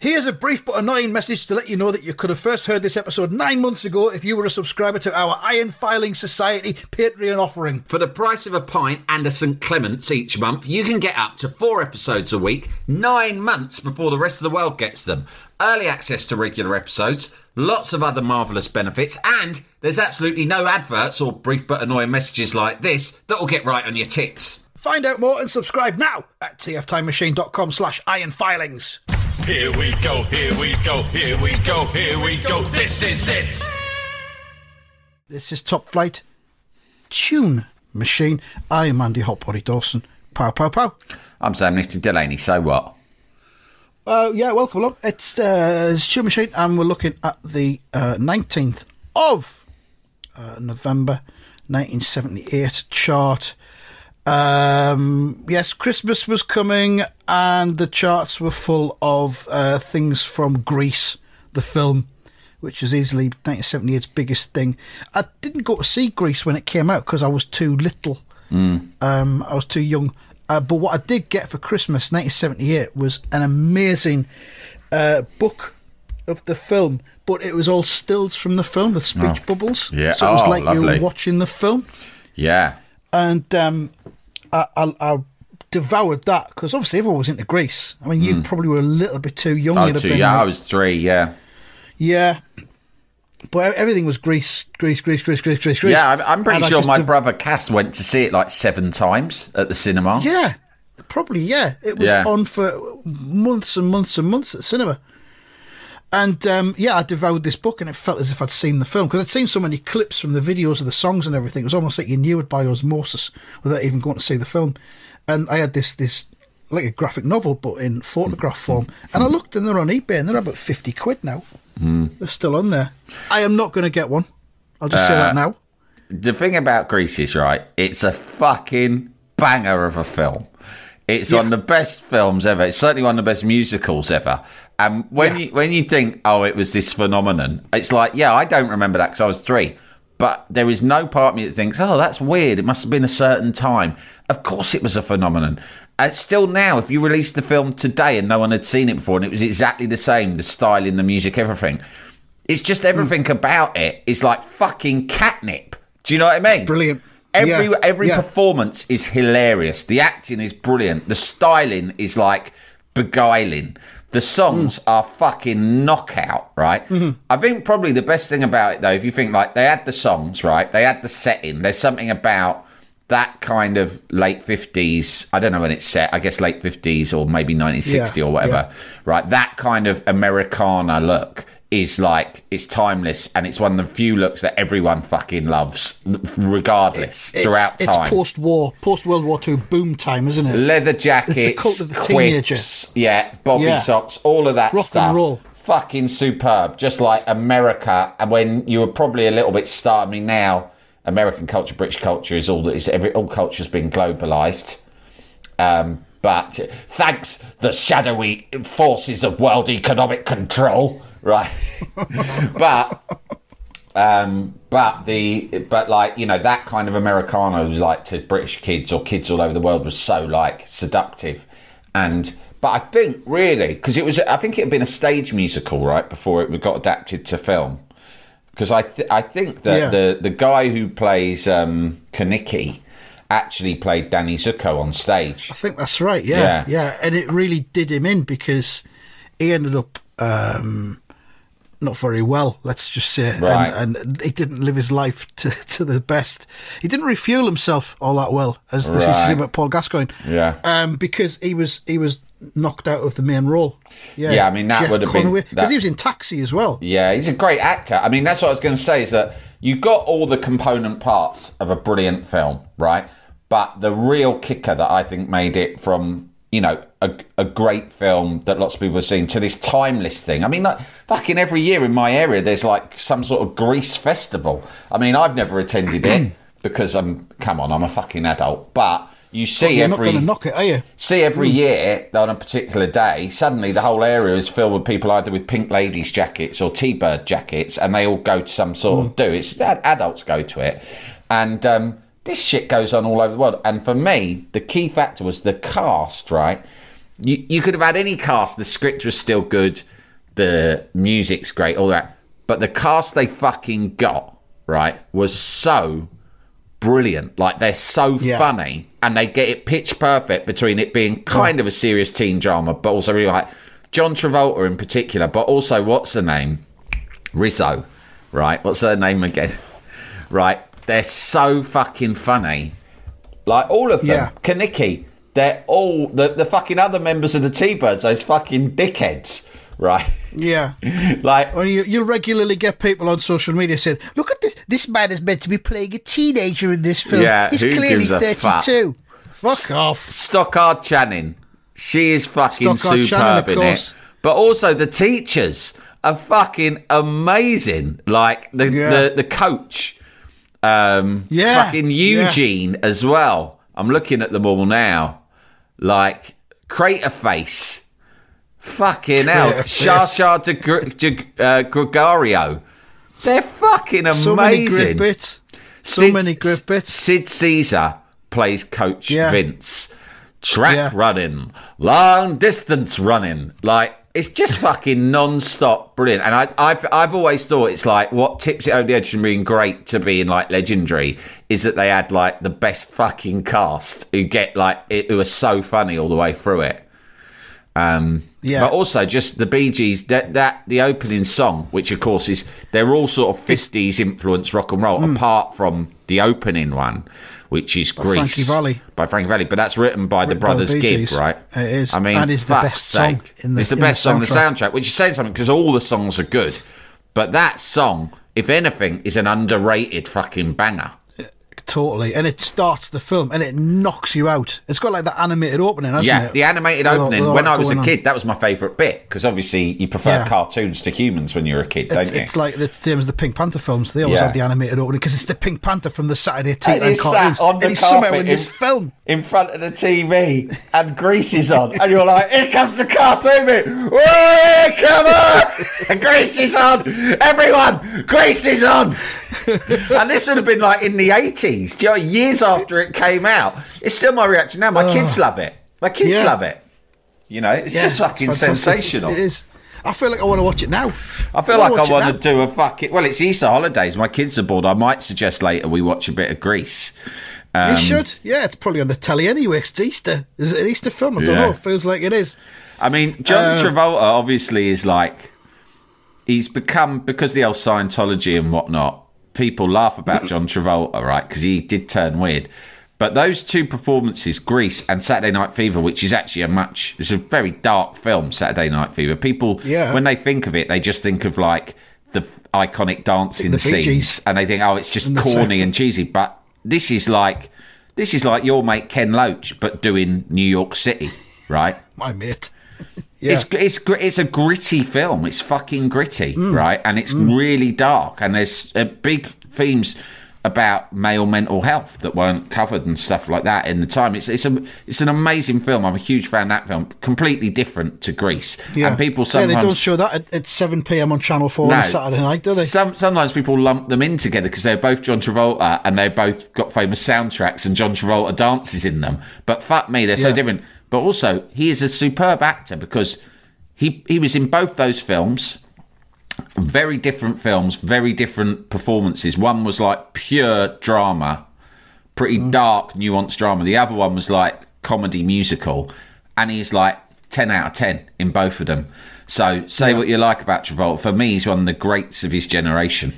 Here's a brief but annoying message to let you know that you could have first heard this episode 9 months ago if you were a subscriber to our Iron Filing Society Patreon offering. For the price of a pint and a St Clement's each month, you can get up to 4 episodes a week, 9 months before the rest of the world gets them. Early access to regular episodes, lots of other marvellous benefits, and there's absolutely no adverts or brief but annoying messages like this that will get right on your tits. Find out more and subscribe now at tftimemachine.com/ironfilings. Here we go, here we go, here we go, here we go, this is it! This is Top Flight Tune Machine. I am Andy Hotbody Dawson. Pow, pow, pow. I'm Sam Nifty Delaney, so what? Yeah, welcome along. It's Tune Machine, and we're looking at the 19th of November 1978 chart. Yes, Christmas was coming and the charts were full of things from Grease, the film, which is easily 1978's biggest thing. I didn't go to see Grease when it came out because I was too little. I was too young. But what I did get for Christmas 1978 was an amazing book of the film, but it was all stills from the film with speech bubbles. Yeah. So it was like lovely. you were watching the film. Yeah. And I devoured that because obviously everyone was into Grease. I mean, you probably were a little bit too young. I was 3, yeah. Yeah. But everything was Grease. Yeah, I'm pretty sure my brother Cass went to see it like 7 times at the cinema. Yeah, probably, yeah. It was on for months and months and months at the cinema. And, I devoured this book and it felt as if I'd seen the film because I'd seen so many clips from the videos of the songs and everything. It was almost like you knew it by osmosis without even going to see the film. And I had this like a graphic novel, but in photograph form. And I looked and they're on eBay and they're about 50 quid now. They're still on there. I am not going to get one. I'll just say that now. The thing about Grease is, right, it's a fucking banger of a film. It's one of the best films ever. It's certainly one of the best musicals ever. And when you think, oh, it was this phenomenon, it's like, yeah, I don't remember that because I was 3. But there is no part of me that thinks, oh, that's weird. It must have been a certain time. Of course it was a phenomenon. And still now, if you released the film today and no one had seen it before and it was exactly the same, the styling, the music, everything, it's just everything about it is like fucking catnip. Do you know what I mean? It's brilliant. Every performance is hilarious. The acting is brilliant. The styling is like beguiling. The songs are fucking knockout, right? I think probably the best thing about it, though, if you think like they had the songs, right? They had the setting. There's something about that kind of late 50s. I don't know when it's set. I guess late 50s or maybe 1960 or whatever, right? That kind of Americana look is like, it's timeless, and it's one of the few looks that everyone fucking loves, regardless, throughout time. It's post-World War II boom time, isn't it? Leather jackets, it's the cult of the quips, bobby socks, all of that rock stuff. And roll. Fucking superb, just like America. And when you were probably a little bit starting me now, American culture, British culture is all culture's been globalised. But thanks the shadowy forces of world economic control, right? but like, you know, that kind of Americana was like to British kids or kids all over the world was so like seductive. But I think really, because I think it had been a stage musical, right, before it got adapted to film. Because I think that the guy who plays Kaniki actually played Danny Zuko on stage. I think that's right, yeah. And it really did him in because he ended up not very well, let's just say. Right. And he didn't live his life to the best. He didn't refuel himself all that well, as this is about Paul Gascoigne. Yeah. Because he was knocked out of the main role. Yeah, I mean, that would have been... Because he was in Taxi as well. Yeah, he's a great actor. I mean, that's what I was going to say, is that you got all the component parts of a brilliant film, right? But the real kicker that I think made it from, you know, a great film that lots of people have seen to this timeless thing. I mean, like, fucking every year in my area, there's like some sort of Grease festival. I mean, I've never attended it because I'm a fucking adult. But you see you're not going to knock it, are you? See every year on a particular day, suddenly the whole area is filled with people either with pink ladies jackets or T-Bird jackets, and they all go to some sort of do. It's adults go to it, and this shit goes on all over the world. And for me, the key factor was the cast, right? You could have had any cast. The script was still good. The music's great, all that. But the cast they fucking got, right, was so brilliant. Like, they're so funny, and they get it pitch perfect between it being kind of a serious teen drama, but also really like John Travolta in particular, but also, what's her name? Rizzo, right? What's her name again? Right? They're so fucking funny. Like, all of them. Yeah. Kaniki, they're all the fucking other members of the T-Birds, those fucking dickheads. Right. Yeah. Like, well, you'll regularly get people on social media saying, "Look at this! This man is meant to be playing a teenager in this film. Yeah, he's clearly 32." Fuck off. Stockard Channing, she is fucking superb in it. But also the teachers are fucking amazing. Like the coach, fucking Eugene as well. I'm looking at them all now. Like Craterface. Fucking hell. Shasha Gregario. They're fucking amazing. So many great bits. Many great bits. Sid Caesar plays Coach Vince. Track running. Long distance running. Like, it's just fucking non-stop brilliant. And I've always thought it's like what tips it over the edge from being great to being like legendary is that they had like the best fucking cast who who are so funny all the way through it. But also just the Bee Gees, the opening song, which of course they're all sort of 50s influenced rock and roll, apart from the opening one, which is Grease by Frankie Valli. But that's written by the brothers Gibb, right? It is. I mean, and it's the best song in the It's the best song in the soundtrack, which is saying something because all the songs are good. But that song, if anything, is an underrated fucking banger. Totally, and it starts the film and it knocks you out. It's got like that animated opening, hasn't it? Yeah, the animated opening. When I was a kid, that was my favourite bit because obviously you prefer cartoons to humans when you're a kid, don't you? It's like the same as the Pink Panther films. They always had the animated opening because it's the Pink Panther from the Saturday Night cartoons. And he's somehow in this film, in front of the TV, and Grease is on, and you're like, "Here comes the cartoon bit! Whoa, come on! And Grease is on! Everyone, Grease is on!" And this would have been like in the 80s, do you know, years after it came out. It's still my reaction now. My kids love it. My kids love it. You know, it's just fucking sensational. It is. I feel like I want to watch it now. I feel like I want to do a fucking... Well, it's Easter holidays. My kids are bored. I might suggest later we watch a bit of Grease. You should. Yeah, it's probably on the telly anyway. It's Easter. Is it an Easter film? I don't know. It feels like it is. I mean, John Travolta obviously is like... He's become... Because of the old Scientology and whatnot, people laugh about John Travolta, right? Because he did turn weird. But those two performances, Grease and Saturday Night Fever, which is actually it's a very dark film, Saturday Night Fever. People, when they think of it, they just think of like the iconic dancing scenes, and they think, oh, it's just corny and cheesy. But this is like your mate Ken Loach, but doing New York City, right? My mate. Yeah. It's a gritty film. It's fucking gritty, right? And it's really dark. And there's big themes about male mental health that weren't covered and stuff like that in the time. It's an amazing film. I'm a huge fan of that film. Completely different to Grease. Yeah. And people sometimes... they don't show that at 7 p.m. on Channel 4 on Saturday night, do they? Sometimes people lump them in together because they're both John Travolta and they've both got famous soundtracks and John Travolta dances in them. But fuck me, they're so different. But also, he is a superb actor because he was in both those films, very different films, very different performances. One was like pure drama, pretty dark, nuanced drama. The other one was like comedy musical, and he's like 10 out of 10 in both of them. So say what you like about Travolta. For me, he's one of the greats of his generation.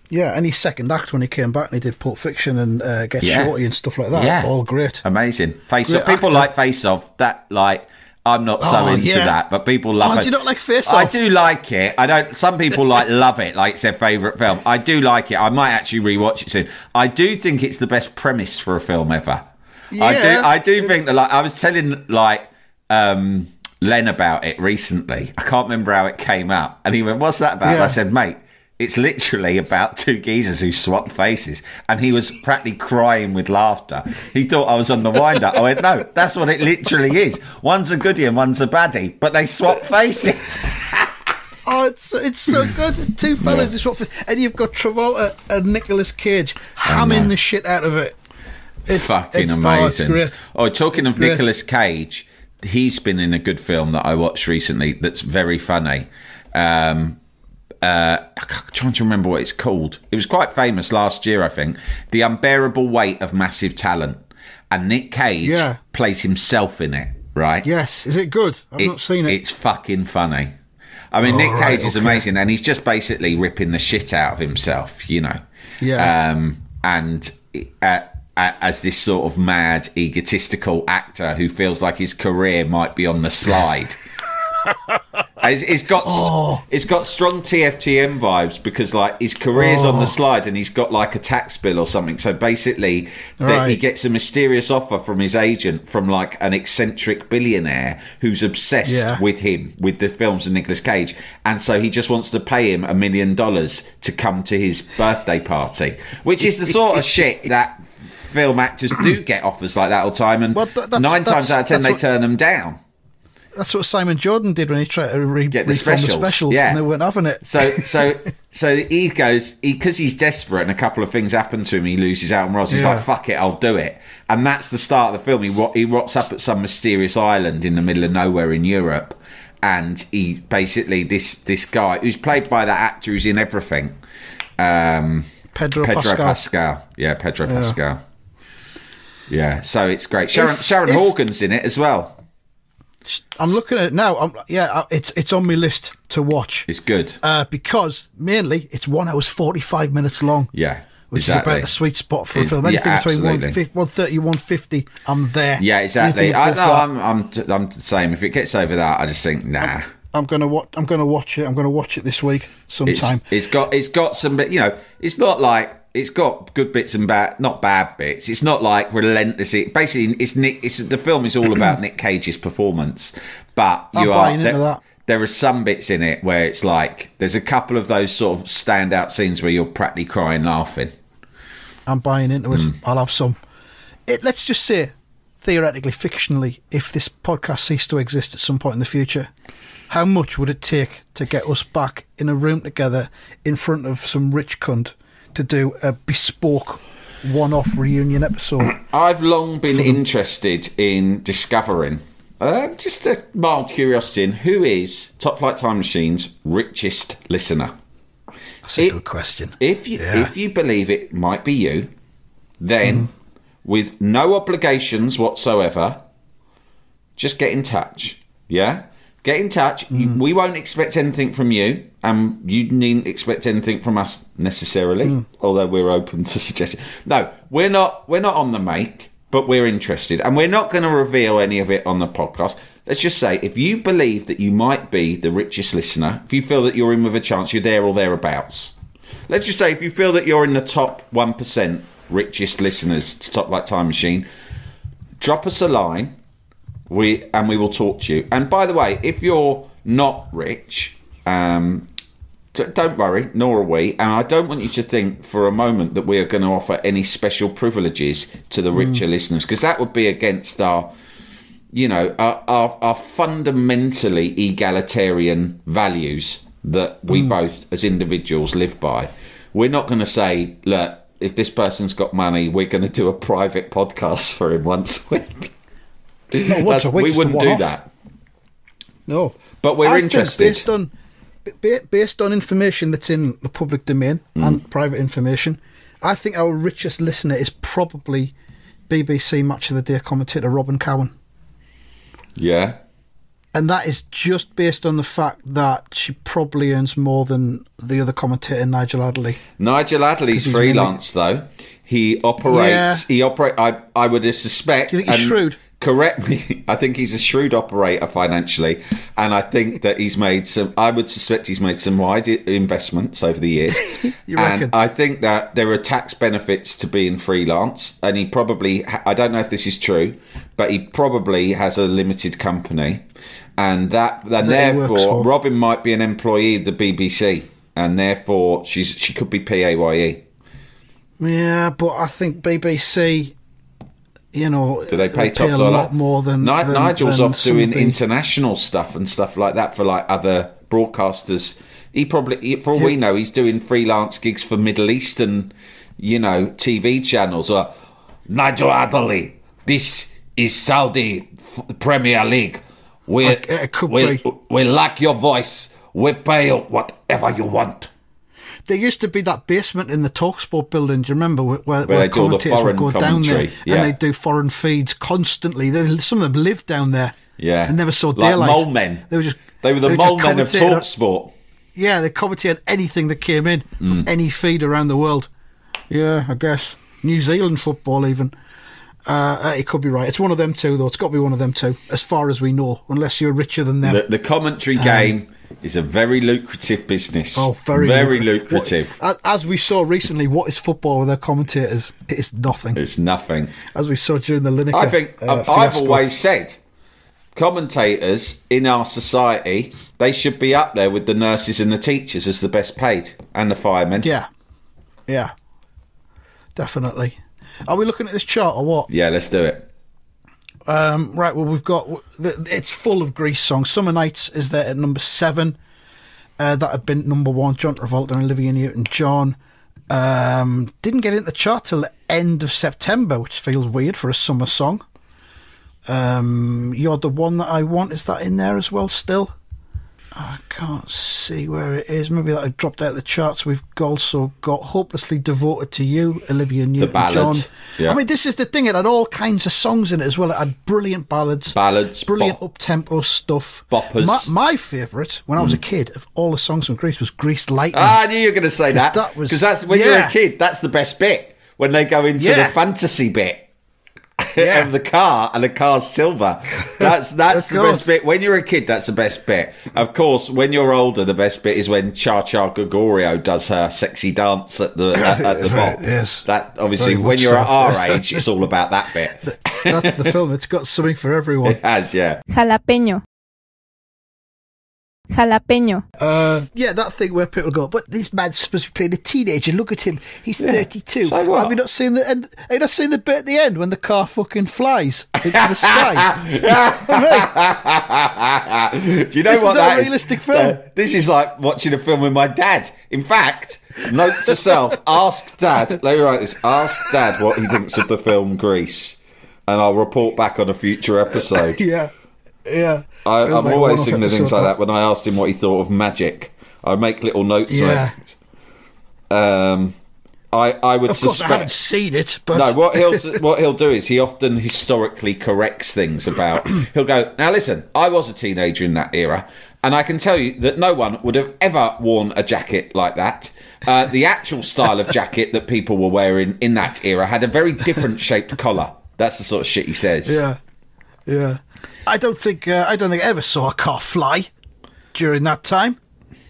Yeah, and his second act when he came back and he did Pulp Fiction and Get Shorty and stuff like that. Yeah. All great. Amazing. Face Off. People like Face Off. That, like, I'm not so into that, but people love it. Do you not like Face Off? I do like it. I don't. Some people love it, like it's their favourite film. I do like it. I might actually rewatch it soon. I do think it's the best premise for a film ever. Yeah. I do think that, like, I was telling, like, Len about it recently. I can't remember how it came up. And he went, "What's that about?" And I said, "Mate, it's literally about two geezers who swapped faces." And he was practically crying with laughter. He thought I was on the wind-up. I went, "No, that's what it literally is. One's a goodie and one's a baddie, but they swap faces." Oh, it's so good. Two fellas who swap faces. And you've got Travolta and Nicolas Cage hamming the shit out of it. It's fucking amazing. It's great. Oh, talking of Nicolas Cage, he's been in a good film that I watched recently that's very funny. I'm trying to remember what it's called. It was quite famous last year, I think. The Unbearable Weight of Massive Talent. And Nick Cage plays himself in it, right? Yes. Is it good? I've not seen it. It's fucking funny. I mean, Nick Cage is amazing, and he's just basically ripping the shit out of himself, you know. Yeah. And as this sort of mad, egotistical actor who feels like his career might be on the slide. It's got strong TFTM vibes because like his career's on the slide and he's got like a tax bill or something. So basically, he gets a mysterious offer from his agent from like an eccentric billionaire who's obsessed with him, with the films of Nicolas Cage, and so he just wants to pay him $1 million to come to his birthday party, which is the sort of shit that film actors do get offers like that all the time, and 9 times out of 10 they turn them down. That's what Simon Jordan did when he tried to reform the specials, and they weren't having it. So he goes, because he's desperate and a couple of things happen to him, he loses out on Ross. He's like, fuck it, I'll do it. And that's the start of the film. He rocks up at some mysterious island in the middle of nowhere in Europe, and he basically, this guy, who's played by that actor who's in everything, Pedro Pascal. Yeah, Pedro Pascal. Yeah, so it's great. Sharon Horgan's in it as well. I'm looking at it now. It's on my list to watch. It's good because mainly it's 1 hour 45 minutes long. Yeah, which is about the sweet spot for a film. Anything between 130 150, I'm there. Yeah, exactly. I'm the same. If it gets over that, I just think nah. I'm gonna watch it. I'm gonna watch it this week sometime. It's got some, you know. It's not like. It's got good bits and not bad bits. It's not like relentlessly. Basically, the film is all about Nick Cage's performance, but there are some bits in it where it's like there's a couple of those sort of standout scenes where you're practically crying laughing. I'm buying into it. I'll have some. Let's just say, theoretically, fictionally, if this podcast ceased to exist at some point in the future, how much would it take to get us back in a room together in front of some rich cunt to do a bespoke one-off reunion episode? I've long been interested in discovering, just a mild curiosity, in who is Top Flight Time Machine's richest listener. That's a good question. If you believe it might be you, then with no obligations whatsoever, just get in touch. Yeah? Get in touch. We won't expect anything from you, and you needn't expect anything from us necessarily, although we're open to suggestions. No, we're not on the make, but we're interested, and we're not going to reveal any of it on the podcast. Let's just say, if you believe that you might be the richest listener, if you feel that you're in with a chance, you're there or thereabouts. Let's just say, if you feel that you're in the top 1% richest listeners to Top Flight Time Machine, drop us a line. We will talk to you. And by the way, if you're not rich, don't worry, nor are we. And I don't want you to think for a moment that we are going to offer any special privileges to the richer listeners, because that would be against our fundamentally egalitarian values that we both as individuals live by. We're not going to say, look, if this person's got money, we're going to do a private podcast for him once a week. We wouldn't do that. No, but we're interested. Based on information that's in the public domain and private information, I think our richest listener is probably BBC Match of the Day commentator Robin Cowan. Yeah, and that is just based on the fact that she probably earns more than the other commentator, Nigel Adderley. Nigel Adderley's freelance though. He operates. Yeah. I would suspect. Do you think he's shrewd? Correct me. I think he's a shrewd operator financially, and I think that he's made some. I would suspect he's made some wide investments over the years. You reckon? And I think that there are tax benefits to being freelance, and he probably. I don't know if this is true, but he probably has a limited company, and therefore Robin might be an employee of the BBC, and therefore she could be PAYE. Yeah, but I think BBC. You know, do they pay top dollar? A lot more than Nigel's off doing international stuff and stuff like that for like other broadcasters. He probably, for all we know, he's doing freelance gigs for Middle Eastern, TV channels. Or Nigel Adderley, this is Saudi Premier League. We like your voice. We pay you whatever you want. There used to be that basement in the TalkSport building, do you remember, where commentators would go down there and they'd do foreign feeds constantly. Some of them lived down there and never saw daylight. Like mole men. They were the mole men of TalkSport. Yeah, they commentated anything that came in from any feed around the world. Yeah, I guess. New Zealand football even. It could be right. It's one of them two, though. It's got to be one of them two, as far as we know, unless you're richer than them. The commentary game is a very lucrative business. Oh, very lucrative. As we saw recently, what is football with their commentators? It's nothing. It's nothing. As we saw during the Lineker I think I've always said, commentators in our society, they should be up there with the nurses and the teachers as the best paid, and the firemen. Yeah, definitely. Are we looking at this chart or what? Yeah, let's do it. Right, well, we've got... It's full of Grease songs. Summer Nights is there at number 7. That had been number 1. John Travolta and Olivia Newton-John. Didn't get into the chart till the end of September, which feels weird for a summer song. You're the One That I Want. Is that in there as well still? I can't see where it is. Maybe that dropped out of the charts. We've also got Hopelessly Devoted to You, Olivia Newton-John. Yeah. I mean, this is the thing. It had all kinds of songs in it as well. It had brilliant ballads, brilliant up-tempo stuff. Boppers. My favourite, when I was a kid, of all the songs from Grease was Greased Lightning. I knew you were going to say that. Because that's when you're a kid, that's the best bit. When they go into the fantasy bit. Of the car, and the car's silver. That's the best bit. When you're a kid, that's the best bit. Of course, when you're older, the best bit is when Cha Cha Gregorio does her sexy dance at the bar. Yes, that obviously when you're at our age, it's all about that bit. That's the film. It's got something for everyone. It has, yeah. Jalapeño. Yeah, that thing where people go, but this man's supposed to be playing a teenager. Look at him, he's 32. So what? Have you not seen the end? Have you not seen the bit at the end when the car fucking flies into the sky? Do you know what that is? Realistic film. This is like watching a film with my dad. In fact, note to self: ask Dad. Let me write this. Ask Dad what he thinks of the film Grease, and I'll report back on a future episode. Yeah. I'm like always thinking of things like that. When I asked him what he thought of Magic, I make little notes on it. I would suspect. Of course, I haven't seen it, but no. What he'll do is he often historically corrects things about. He'll go, now listen, I was a teenager in that era, and I can tell you that no one would have ever worn a jacket like that. The actual style of jacket that people were wearing in that era had a very different shaped collar. That's the sort of shit he says. Yeah. I don't think I ever saw a car fly during that time.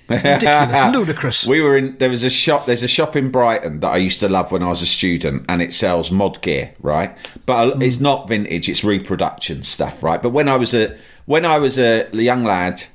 Ridiculous, ludicrous. There's a shop in Brighton that I used to love when I was a student, and it sells mod gear, right? But it's not vintage, it's reproduction stuff, right? But when I was a young lad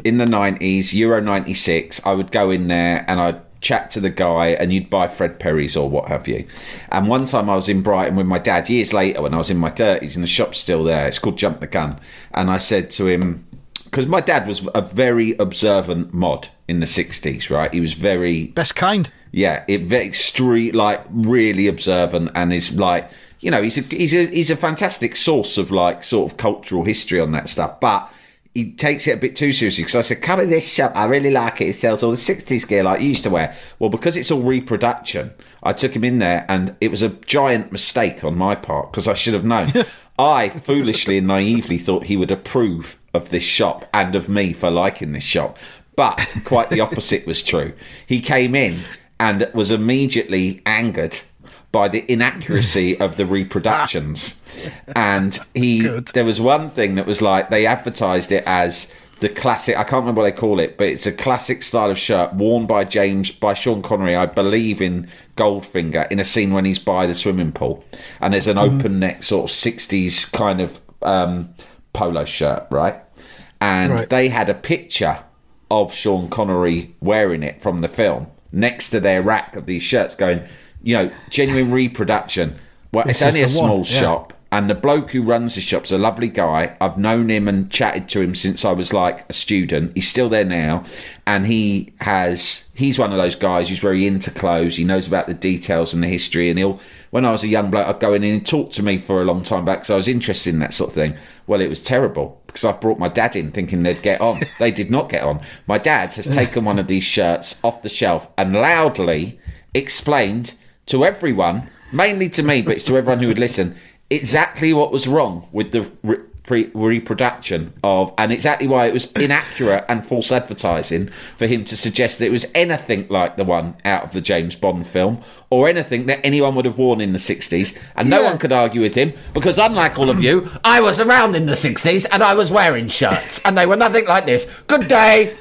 in the 90s, Euro 96, I would go in there and I'd chat to the guy, and you'd buy Fred Perry's or what have you. And one time I was in Brighton with my dad years later when I was in my 30s, and the shop's still there. It's called Jump the Gun. And I said to him, because my dad was a very observant mod in the 60s, right? He was very... Best kind. Yeah, very extreme, like really observant, and is like, you know, he's a fantastic source of like sort of cultural history on that stuff. But he takes it a bit too seriously, because I said, come in this shop, I really like it. It sells all the 60s gear like you used to wear. Well, because it's all reproduction, I took him in there, and it was a giant mistake on my part, because I should have known. I foolishly and naively thought he would approve of this shop and of me for liking this shop. But quite the opposite was true. He came in and was immediately angered by the inaccuracy of the reproductions. And there was one thing that was like, they advertised it as the classic, I can't remember what they call it, but it's a classic style of shirt worn by Sean Connery, I believe, in Goldfinger, in a scene when he's by the swimming pool. And there's an open neck sort of 60s kind of polo shirt, right? And they had a picture of Sean Connery wearing it from the film next to their rack of these shirts, going, you know, genuine reproduction. Well, it's only a small shop. And the bloke who runs the shop's a lovely guy. I've known him and chatted to him since I was like a student. He's still there now. And he's one of those guys who's very into clothes. He knows about the details and the history. And when I was a young bloke, I'd go in and he'd talk to me for a long time back because I was interested in that sort of thing. Well, it was terrible because I've brought my dad in thinking they'd get on. They did not get on. My dad has taken one of these shirts off the shelf and loudly explained to everyone, mainly to me, but it's to everyone who would listen, exactly what was wrong with the reproduction of, and exactly why it was inaccurate and false advertising for him to suggest that it was anything like the one out of the James Bond film or anything that anyone would have worn in the 60s. And no one could argue with him because, unlike all of you, I was around in the 60s and I was wearing shirts and they were nothing like this. Good day.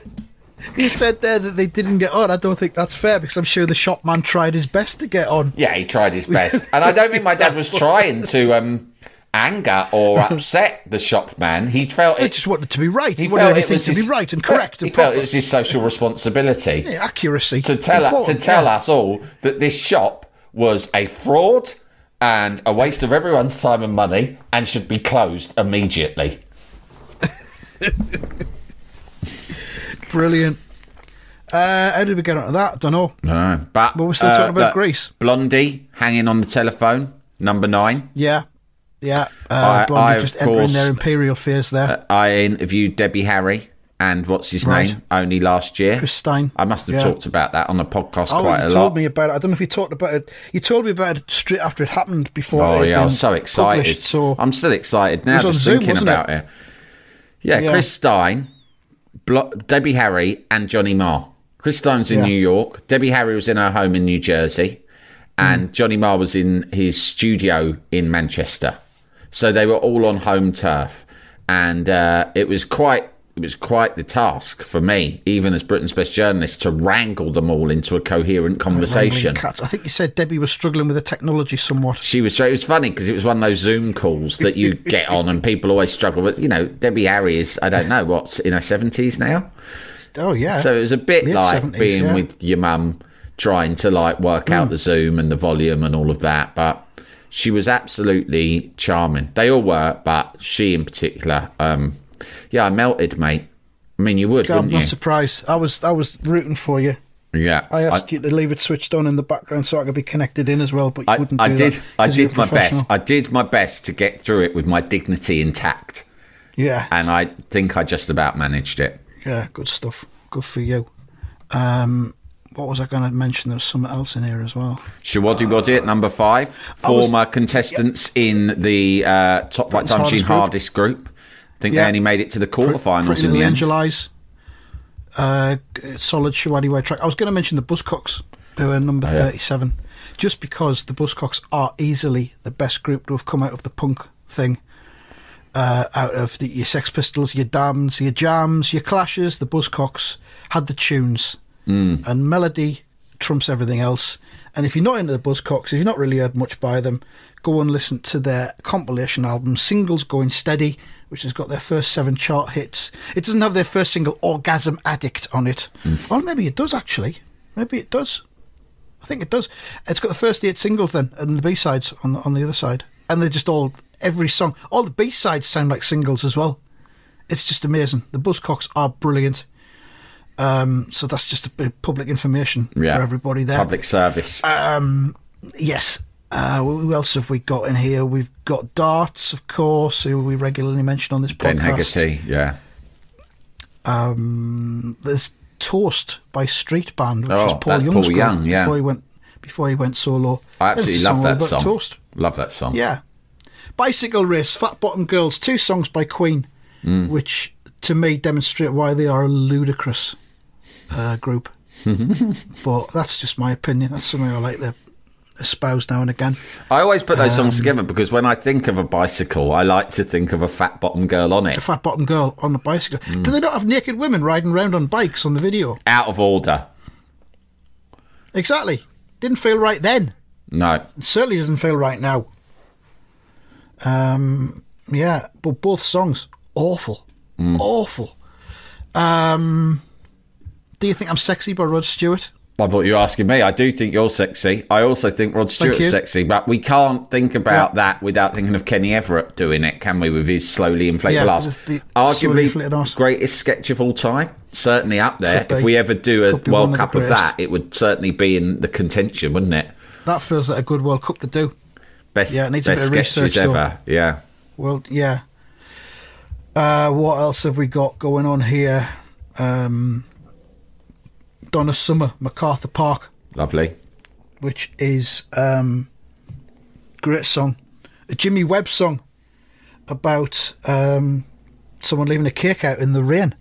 You said there that they didn't get on. I don't think that's fair because I'm sure the shopman tried his best to get on. Yeah, he tried his best. And I don't think my dad was trying to anger or upset the shopman. He felt it just wanted to be right. He wanted everything to be right and correct and proper. He felt it was his social responsibility. Yeah, accuracy. To tell us all that this shop was a fraud and a waste of everyone's time and money and should be closed immediately. Brilliant. How did we get onto that? I don't know. No, but we're still talking about Grease. Blondie hanging on the telephone, number 9. Yeah. Blondie just entering their imperial fears there. I interviewed Debbie Harry and what's his name only last year. Chris Stein. I must have talked about that on the podcast quite a lot. You told me about it. I don't know if you talked about it. You told me about it straight after it happened before. Oh yeah, I was so excited. So I'm still excited now just thinking about it. Yeah, Chris Stein, Debbie Harry and Johnny Marr. Chris Stein's in New York. Debbie Harry was in her home in New Jersey. And Johnny Marr was in his studio in Manchester. So they were all on home turf. And it was quite the task for me, even as Britain's Best Journalist, to wrangle them all into a coherent conversation. I think you said Debbie was struggling with the technology somewhat. She was. It was funny because it was one of those Zoom calls that you get on and people always struggle with. You know, Debbie Harry is, I don't know, what's in her 70s now? Oh, yeah. So it was a bit like 70s, being with your mum, trying to like work out the Zoom and the volume and all of that. But she was absolutely charming. They all were, but she in particular, I melted, mate. I mean, you would, wouldn't you? I'm not surprised. I was rooting for you. Yeah. I asked you to leave it switched on in the background so I could be connected in as well, but you wouldn't do that. I did my best. I did my best to get through it with my dignity intact. Yeah. And I think I just about managed it. Yeah, good stuff. Good for you. What was I going to mention? There was something else in here as well. Shawadi Wadi at number 5. Former contestants in the Top Flight Time Machine Hardest group. I think they only made it to the quarterfinals in the end. Angel Eyes. Solid Shawadi Way track. I was going to mention the Buzzcocks, who are number 37, just because the Buzzcocks are easily the best group to have come out of the punk thing. Out of your Sex Pistols, your Damns, your Jams, your Clashes, the Buzzcocks had the tunes. And melody trumps everything else. And if you're not into the Buzzcocks, if you've not really heard much by them, go and listen to their compilation album, Singles Going Steady, which has got their first 7 chart hits. It doesn't have their first single, Orgasm Addict, on it. Well, maybe it does, actually. Maybe it does. I think it does. It's got the first 8 singles then, and the B-sides on the other side. And they're just every song, all the B-sides sound like singles as well. It's just amazing. The Buzzcocks are brilliant. So that's just a bit of public information for everybody there. Public service. Yes. Who else have we got in here? We've got Darts, of course, who we regularly mention on this podcast. Ben Hegarty, yeah. There's Toast by Street Band, which is Paul Young's Paul Young, before he went solo. I absolutely love that song. Toast. Love that song. Yeah. Bicycle Race, Fat Bottom Girls, 2 songs by Queen, which to me demonstrate why they are a ludicrous group. But that's just my opinion. That's something I like to espouse now and again. I always put those songs together because when I think of a bicycle, I like to think of a fat bottom girl on it. A fat bottom girl on a bicycle. Do they not have naked women riding around on bikes on the video? Out of order. Exactly. Didn't feel right then. No. It certainly doesn't feel right now. Yeah, but both songs, awful. Awful. Do You Think I'm Sexy by Rod Stewart? I thought you were asking me. I do think you're sexy. I also think Rod Stewart's sexy, but we can't think about that without thinking of Kenny Everett doing it, can we, with his slowly inflatable arse? Arguably greatest sketch of all time. Certainly up there. If we ever do a World Cup of that, it would certainly be in the contention, wouldn't it? That feels like a good World Cup to do. Best, it needs a bit of research ever. Yeah. Well, yeah. What else have we got going on here? Donna Summer, MacArthur Park. Lovely. Which is great song. A Jimmy Webb song about someone leaving a cake out in the rain.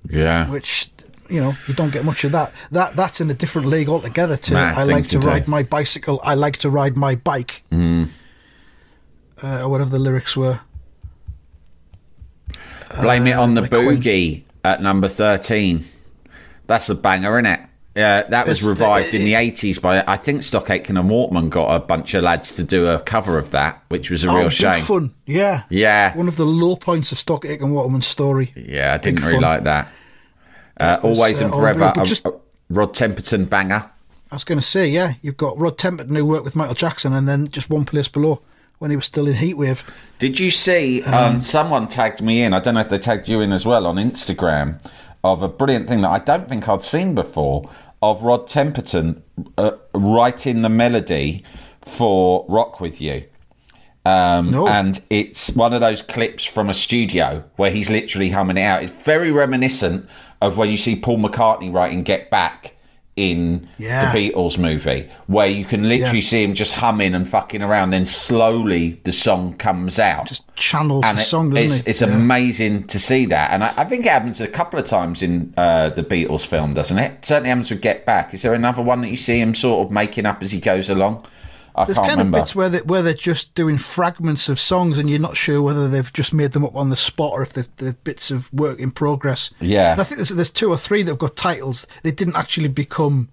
Yeah. Which, you don't get much of that. That's in a different league altogether to I like to ride my bicycle, I like to ride my bike. Or whatever the lyrics were. Blame It on the Boogie at number 13. That's a banger, isn't it? Yeah, that was revived in the 80s by, I think, Stock Aitken and Waterman got a bunch of lads to do a cover of that, which was a real shame. Fun, yeah. Yeah. One of the low points of Stock Aitken and Waterman's story. Yeah, I didn't really like that. Always and Forever, a Rod Temperton banger. I was going to say, yeah, you've got Rod Temperton who worked with Michael Jackson, and then just one place below when he was still in Heatwave. Did you see, someone tagged me in, I don't know if they tagged you in as well, on Instagram, of a brilliant thing that I don't think I'd seen before, of Rod Temperton writing the melody for Rock With You. No. And it's one of those clips from a studio where he's literally humming it out. It's very reminiscent of when you see Paul McCartney writing Get Back in the Beatles movie, where you can literally see him just humming and fucking around, then slowly the song comes out. Just channels the song, doesn't it? It's amazing to see that. And I think it happens a couple of times in the Beatles film, doesn't it? It certainly happens with Get Back. Is there another one that you see him sort of making up as he goes along? There's kind of bits where they're just doing fragments of songs and you're not sure whether they've just made them up on the spot or if they're bits of work in progress. Yeah. And I think there's 2 or 3 that have got titles. They didn't actually become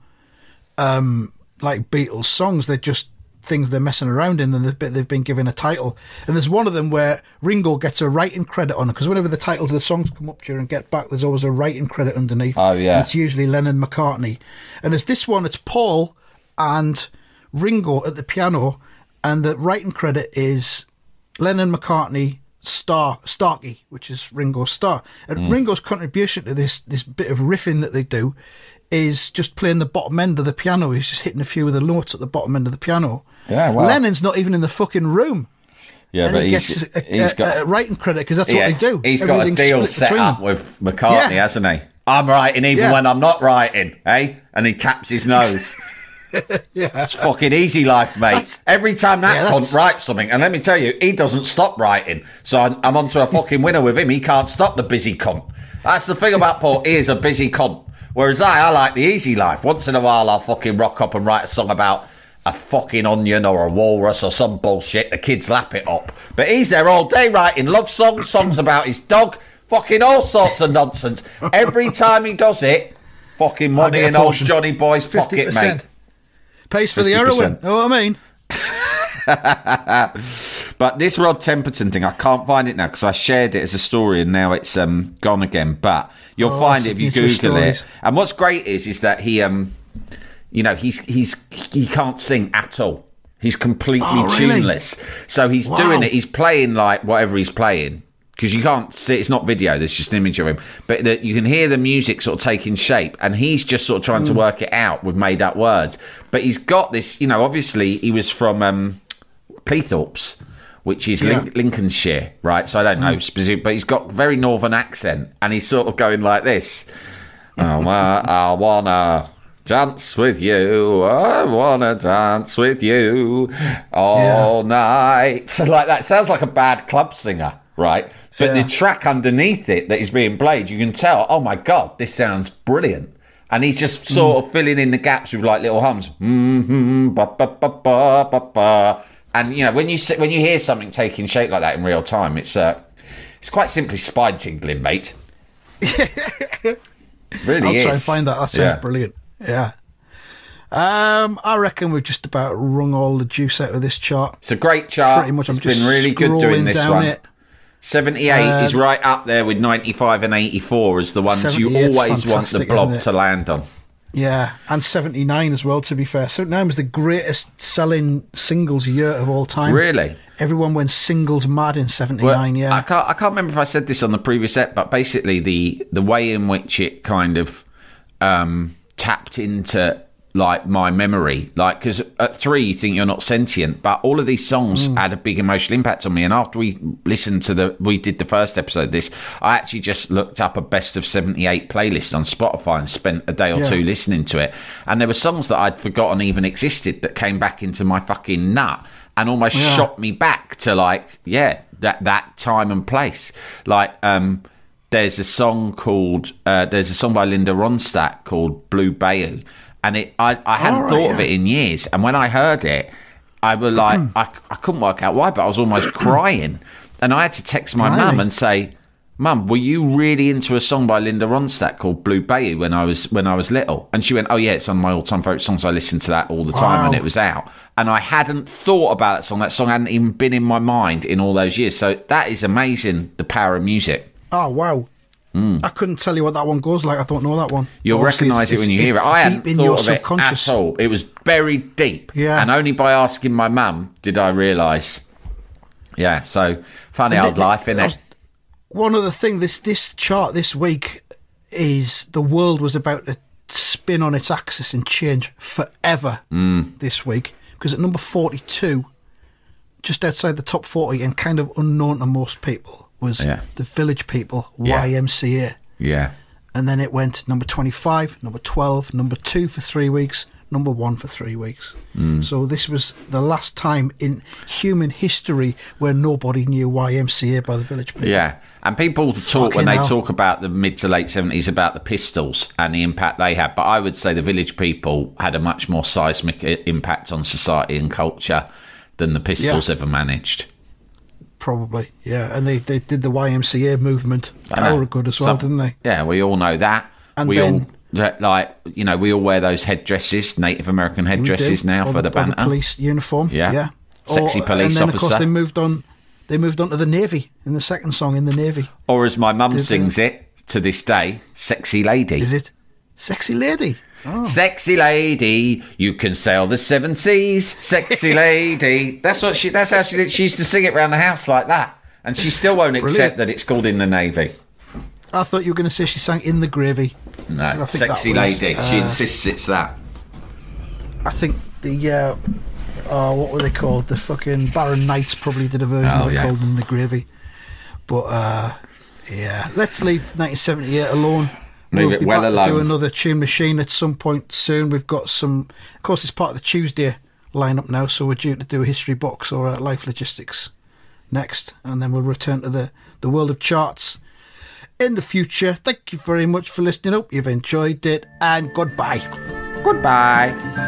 like Beatles songs. They're just things they're messing around in and they've been given a title. And there's one of them where Ringo gets a writing credit on it, because whenever the titles of the songs come up during Get Back, there's always a writing credit underneath. Oh, yeah. And it's usually Lennon-McCartney. And there's this one, it's Paul and Ringo at the piano, and the writing credit is Lennon-McCartney Starkey, which is Ringo's star. And Ringo's contribution to this bit of riffing that they do is just playing the bottom end of the piano. He's just hitting a few of the notes at the bottom end of the piano. Yeah, wow. Lennon's not even in the fucking room. Yeah, and but he's got a writing credit because that's what they do. He's got a deal set up with McCartney, hasn't he? I'm writing even when I'm not writing, eh? And he taps his nose. It's fucking easy life, mate. Every time that cunt writes something, and let me tell you, he doesn't stop writing. So I'm onto a fucking winner with him. He can't stop the busy cunt. That's the thing about Paul. He is a busy cunt. Whereas I like the easy life. Once in a while, I'll fucking rock up and write a song about a fucking onion or a walrus or some bullshit. The kids lap it up. But he's there all day writing love songs, songs about his dog, fucking all sorts of nonsense. Every time he does it, fucking money in old Johnny Boy's pocket, mate. Pays for 50%. The heroin, know what I mean? But this Rod Temperton thing, I can't find it now because I shared it as a story and now it's gone again. But you'll find it if you Google it. And what's great is that he, he can't sing at all. He's completely tuneless. So he's doing it. He's playing like whatever he's playing. Because you can't see, it's not video, there's just an image of him. But you can hear the music sort of taking shape, and he's just sort of trying to work it out with made up words. But he's got this, obviously he was from Cleethorpes, which is Lincolnshire, right? So I don't know specific, but he's got very northern accent, and he's sort of going like this. I wanna dance with you, I wanna dance with you all night. So like that, sounds like a bad club singer, right? But the track underneath it that is being played, you can tell, oh my God, this sounds brilliant. And he's just sort of filling in the gaps with like little hums. And when you hear something taking shape like that in real time, it's quite simply spine tingling, mate. Really I'll try and find that. That sounds brilliant. Yeah. I reckon we've just about wrung all the juice out of this chart. It's a great chart. Pretty much. It's been really good doing this one. 78 is right up there with 95 and 84 as the ones you always want the blob to land on. Yeah, and 79 as well, to be fair. 79 was the greatest selling singles year of all time. Really? Everyone went singles mad in 79, well, yeah. I can't remember if I said this on the previous ep, but basically the way in which it kind of tapped into like my memory, like, because at 3 you think you're not sentient, but all of these songs had a big emotional impact on me. And after we listened to we did the first episode of this, I actually just looked up a best of 78 playlist on Spotify and spent a day or two listening to it, and there were songs that I'd forgotten even existed that came back into my fucking nut and almost shot me back to like that time and place. Like there's a song by Linda Ronstadt called Blue Bayou. And I hadn't thought of it in years. And when I heard it, I was like, I couldn't work out why, but I was almost crying. And I had to text my mum and say, Mum, were you really into a song by Linda Ronstadt called Blue Bayou when I was little? And she went, oh yeah, it's one of my all-time favourite songs. I listen to that all the time when it was out. And I hadn't thought about that song. That song hadn't even been in my mind in all those years. So that is amazing, the power of music. Oh, wow. I couldn't tell you what that one goes like. I don't know that one. You'll recognise it when you hear it. I hadn't thought of it at all. It was buried deep. Yeah. And only by asking my mum did I realise. Yeah, so funny old life, innit? One other thing, this chart this week is the world was about to spin on its axis and change forever this week. Because at number 42, just outside the top 40 and kind of unknown to most people, was the Village People, YMCA. Yeah. And then it went number 25, number 12, number 2 for 3 weeks, number 1 for 3 weeks. So this was the last time in human history where nobody knew YMCA by the Village People. Yeah. And people talk, when they talk about the mid to late 70s, about the Pistols and the impact they had. But I would say the Village People had a much more seismic impact on society and culture than the Pistols ever managed. Probably, yeah. And they did the YMCA movement. They were good as well, didn't they? Yeah, we all know that. And we all, like, you know, we all wear those headdresses, Native American headdresses now for the banter. The police uniform, yeah. Sexy police officer. And then, of course, they moved on to the Navy in the second song, in the Navy. Or as my mum sings it to this day, Sexy Lady. Is it? Sexy Lady? Oh. Sexy lady, you can sail the 7 seas. Sexy lady. That's how she used to sing it around the house like that. And she still won't accept that it's called In the Navy. I thought you were going to say she sang In the Gravy. No, Sexy Lady. She insists it's that. I think the what were they called? The fucking Baron Knights probably did a version of it called In the Gravy. But let's leave 1978 alone. Leave it well alone. Do another Tune Machine at some point soon. We've got some, of course, it's part of the Tuesday lineup now, so we're due to do a history box or a Life Logistics next, and then we'll return to the world of charts in the future. Thank you very much for listening. Hope you've enjoyed it, and goodbye. Goodbye.